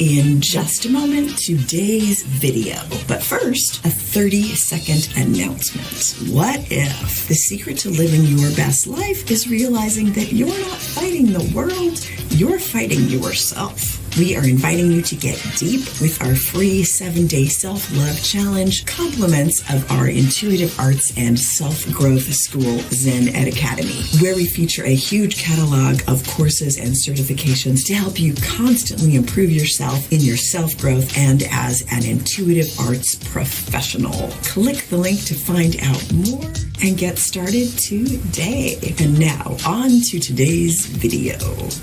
in just a moment today's video. But first, a 30-second announcement. What if the secret to living your best life is realizing that you're not fighting the world, you're fighting yourself? We are inviting you to get deep with our free 7-day self-love challenge, compliments of our intuitive arts and self-growth school, Zen Ed Academy, where we feature a huge catalog of courses and certifications to help you constantly improve yourself in your self-growth and as an intuitive arts professional. Click the link to find out more and get started today. And now, on to today's video.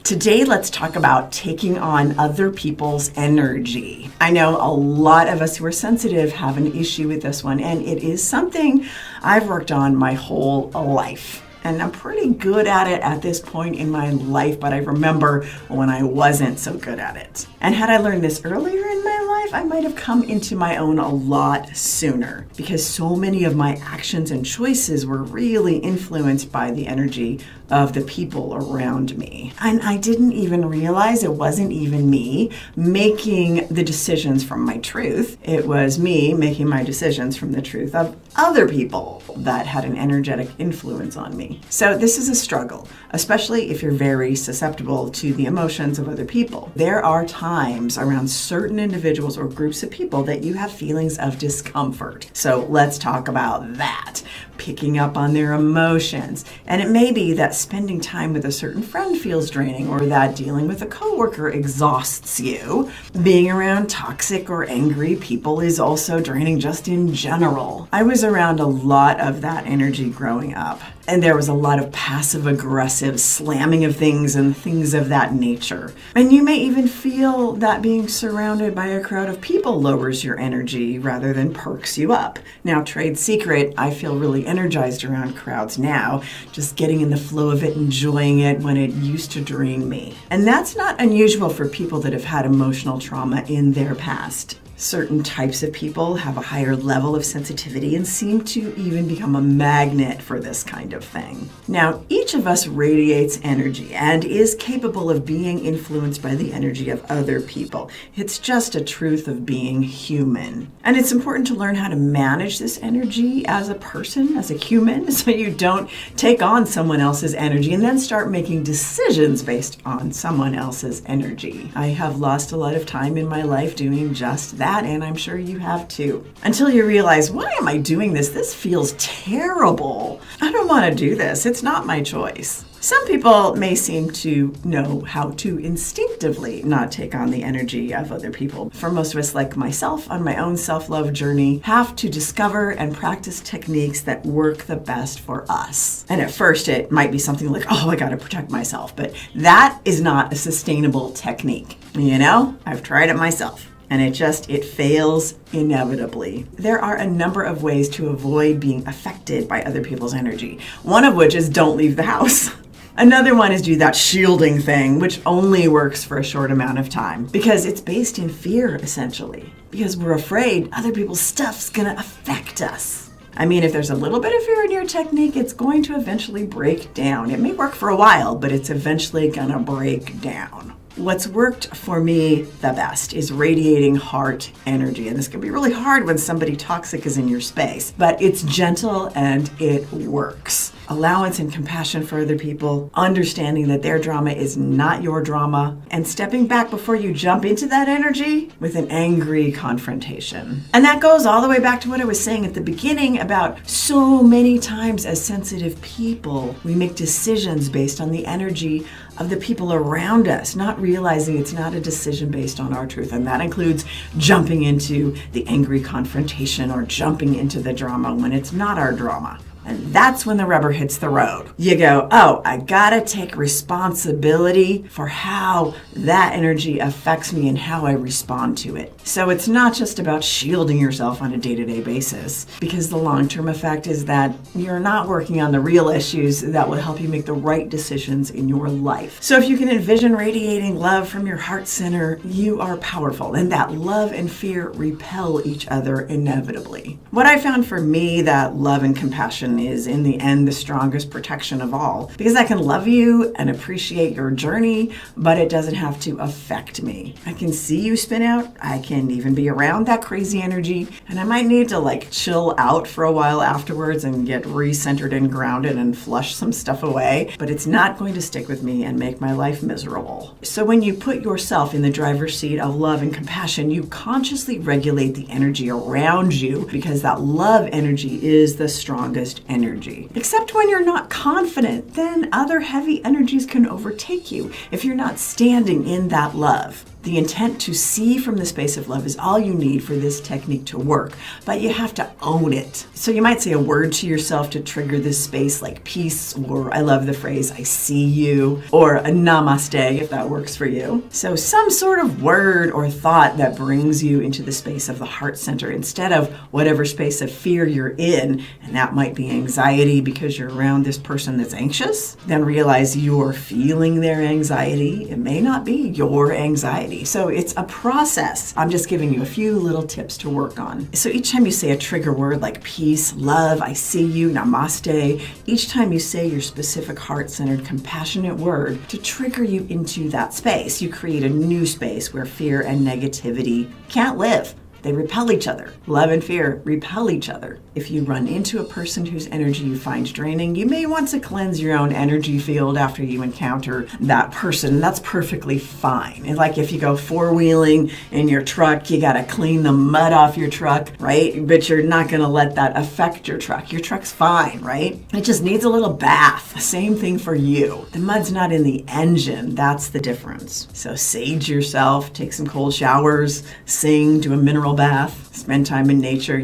Today, let's talk about taking on other people's energy. I know a lot of us who are sensitive have an issue with this one, and it is something I've worked on my whole life. And I'm pretty good at it at this point in my life, but I remember when I wasn't so good at it. And had I learned this earlier in my life, I might have come into my own a lot sooner, because so many of my actions and choices were really influenced by the energy of the people around me. And I didn't even realize it wasn't even me making the decisions from my truth. It was me making my decisions from the truth of other people that had an energetic influence on me. So this is a struggle, especially if you're very susceptible to the emotions of other people. There are times around certain individuals or groups of people that you have feelings of discomfort. So let's talk about that. Picking up on their emotions. And it may be that spending time with a certain friend feels draining, or that dealing with a coworker exhausts you. Being around toxic or angry people is also draining just in general. I was around a lot of that energy growing up, and there was a lot of passive-aggressive slamming of things and things of that nature. And you may even feel that being surrounded by a crowd of people lowers your energy rather than perks you up. Now, trade secret, I feel really energized around crowds now, just getting in the flow of it, enjoying it when it used to drain me. And that's not unusual for people that have had emotional trauma in their past. Certain types of people have a higher level of sensitivity and seem to even become a magnet for this kind of thing. Now, each of us radiates energy and is capable of being influenced by the energy of other people. It's just a truth of being human. And it's important to learn how to manage this energy as a person, as a human, so you don't take on someone else's energy and then start making decisions based on someone else's energy. I have lost a lot of time in my life doing just that, and I'm sure you have too. Until you realize, why am I doing this? This feels terrible. I don't want to do this. It's not my choice. Some people may seem to know how to instinctively not take on the energy of other people. For most of us, like myself, on my own self-love journey, have to discover and practice techniques that work the best for us. And at first, it might be something like, oh, I got to protect myself. But that is not a sustainable technique. You know, I've tried it myself. And it fails inevitably. There are a number of ways to avoid being affected by other people's energy. One of which is don't leave the house. Another one is do that shielding thing, which only works for a short amount of time because it's based in fear, essentially. Because we're afraid other people's stuff's gonna affect us. I mean, if there's a little bit of fear in your technique, it's going to eventually break down. It may work for a while, but it's eventually gonna break down. What's worked for me the best is radiating heart energy. And this can be really hard when somebody toxic is in your space, but it's gentle and it works. Allowance and compassion for other people, understanding that their drama is not your drama, and stepping back before you jump into that energy with an angry confrontation. And that goes all the way back to what I was saying at the beginning about so many times as sensitive people, we make decisions based on the energy of the people around us, not realizing it's not a decision based on our truth. And that includes jumping into the angry confrontation or jumping into the drama when it's not our drama. And that's when the rubber hits the road. You go, oh, I gotta take responsibility for how that energy affects me and how I respond to it. So it's not just about shielding yourself on a day-to-day basis, because the long-term effect is that you're not working on the real issues that will help you make the right decisions in your life. So if you can envision radiating love from your heart center, you are powerful, and that love and fear repel each other inevitably. What I found for me that love and compassion compassion is in the end the strongest protection of all, because I can love you and appreciate your journey, but it doesn't have to affect me. I can see you spin out. I can even be around that crazy energy, and I might need to chill out for a while afterwards and get recentered and grounded and flush some stuff away, but it's not going to stick with me and make my life miserable. So when you put yourself in the driver's seat of love and compassion, you consciously regulate the energy around you, because that love energy is the strongest energy. Except when you're not confident, then other heavy energies can overtake you if you're not standing in that love. The intent to see from the space of love is all you need for this technique to work, but you have to own it. So you might say a word to yourself to trigger this space, like peace, or I love the phrase, I see you, or a namaste, if that works for you. So some sort of word or thought that brings you into the space of the heart center instead of whatever space of fear you're in, and that might be anxiety because you're around this person that's anxious. Then realize you're feeling their anxiety. It may not be your anxiety. So it's a process. I'm just giving you a few little tips to work on. So each time you say a trigger word like peace, love, I see you, namaste, each time you say your specific heart-centered, compassionate word to trigger you into that space, you create a new space where fear and negativity can't live. They repel each other. Love and fear repel each other. If you run into a person whose energy you find draining, you may want to cleanse your own energy field after you encounter that person. That's perfectly fine. And like if you go four-wheeling in your truck, you got to clean the mud off your truck, right? But you're not going to let that affect your truck. Your truck's fine, right? It just needs a little bath. Same thing for you. The mud's not in the engine. That's the difference. So sage yourself, take some cold showers, sing, do a mineral bath, spend time in nature,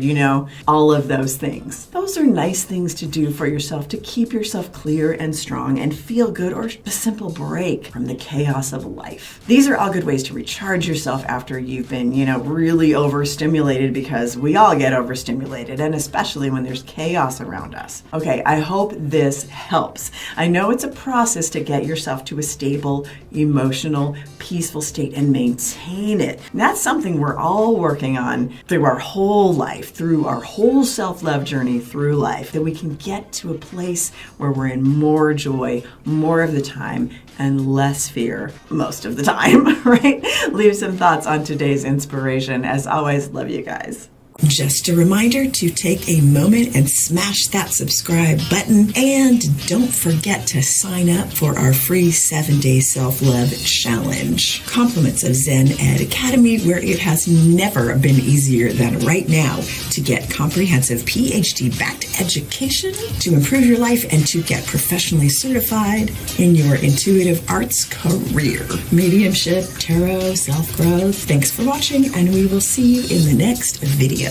all of those things. Those are nice things to do for yourself to keep yourself clear and strong and feel good, or a simple break from the chaos of life. These are all good ways to recharge yourself after you've been, really overstimulated, because we all get overstimulated, and especially when there's chaos around us. Okay, I hope this helps. I know it's a process to get yourself to a stable, emotional, peaceful state and maintain it. And that's something we're all working on through our whole life, through our whole self-love journey through life, that we can get to a place where we're in more joy more of the time and less fear most of the time, right? Leave some thoughts on today's inspiration. As always, love you guys. Just a reminder to take a moment and smash that subscribe button, and don't forget to sign up for our free 7-day self-love challenge. Compliments of Zen Ed Academy, where it has never been easier than right now to get comprehensive PhD-backed education to improve your life and to get professionally certified in your intuitive arts career. Mediumship, tarot, self-growth. Thanks for watching, and we will see you in the next video.